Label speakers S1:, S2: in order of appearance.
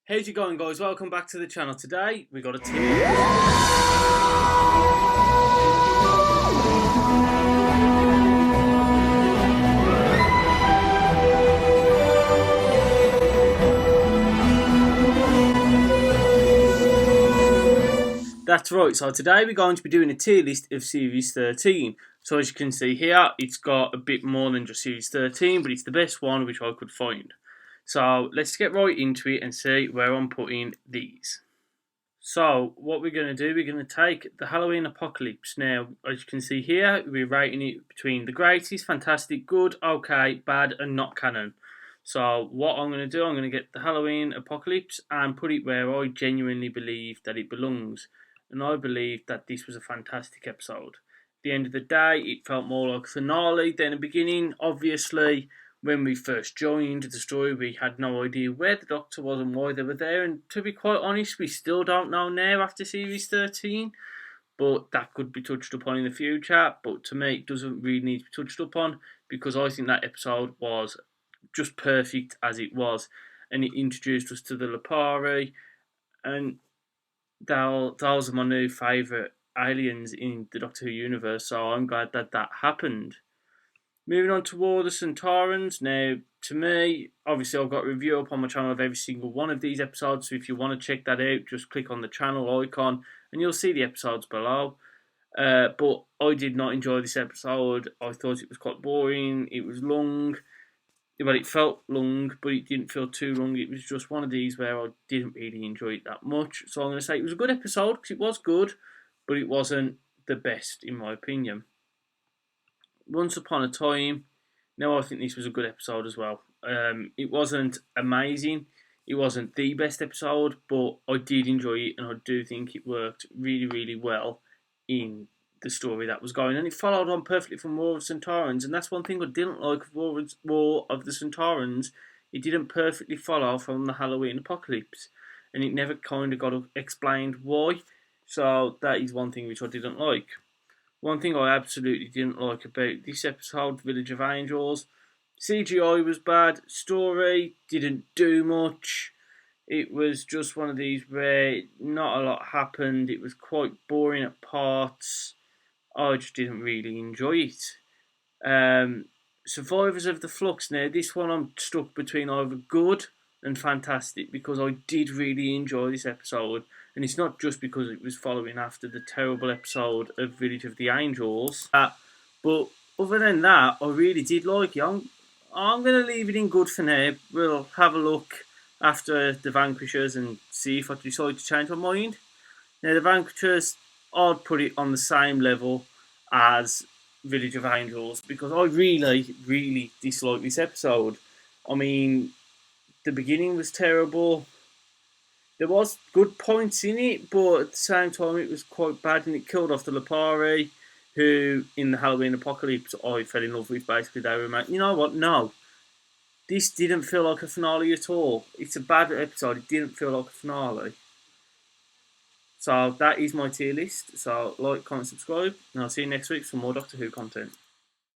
S1: How's it going, guys? Welcome back to the channel. Today we got a tier. That's right, so today we're going to be doing a tier list of Series 13. So as you can see here, it's got a bit more than just Series 13, but it's the best one which I could find. So let's get right into it and see where I'm putting these. So what we're going to do, we're going to take the Halloween Apocalypse. Now, as you can see here, we're rating it between the greatest, fantastic, good, okay, bad, and not canon. So what I'm going to do, I'm going to get the Halloween Apocalypse and put it where I genuinely believe that it belongs. And I believe that this was a fantastic episode. At the end of the day, it felt more like a finale than a beginning. Obviously, when we first joined the story, we had no idea where the Doctor was and why they were there. And to be quite honest, we still don't know now after Series 13. But that could be touched upon in the future. But to me, it doesn't really need to be touched upon, because I think that episode was just perfect as it was. And it introduced us to the Lipari. And those are my new favourite aliens in the Doctor Who universe. So I'm glad that that happened. Moving on toward the Centaurons. Now, to me, obviously I've got a review up on my channel of every single one of these episodes, so if you want to check that out, just click on the channel icon and you'll see the episodes below. But I did not enjoy this episode. I thought it was quite boring. It was long. Well, it felt long, but it didn't feel too long. It was just one of these where I didn't really enjoy it that much. So I'm going to say it was a good episode, because it was good, but it wasn't the best in my opinion. Once Upon a Time, now I think this was a good episode as well. It wasn't amazing, it wasn't the best episode, but I did enjoy it, and I do think it worked really, really well in the story that was going, and it followed on perfectly from War of Centaurons, and that's one thing I didn't like of War of the Centaurons. It didn't perfectly follow from the Halloween Apocalypse, and it never kind of got explained why, so that is one thing which I didn't like. One thing I absolutely didn't like about this episode, Village of Angels, CGI was bad, story didn't do much. It was just one of these where not a lot happened, it was quite boring at parts. I just didn't really enjoy it. Survivors of the Flux, now this one I'm stuck between either good and fantastic, because I did really enjoy this episode, and it's not just because it was following after the terrible episode of Village of the Angels, but other than that, I really did like it. I'm going to leave it in good for now. We'll have a look after the Vanquishers and see if I decide to change my mind. Now, the Vanquishers, I'd put it on the same level as Village of Angels, because I really, really dislike this episode. I mean, the beginning was terrible. There was good points in it, but at the same time it was quite bad, and it killed off the Lipari, who in the Halloween Apocalypse I fell in love with. Basically, they were you know what? No, this didn't feel like a finale at all. It's a bad episode. It didn't feel like a finale. So that is my tier list. So like, comment, subscribe, and I'll see you next week for more Doctor Who content.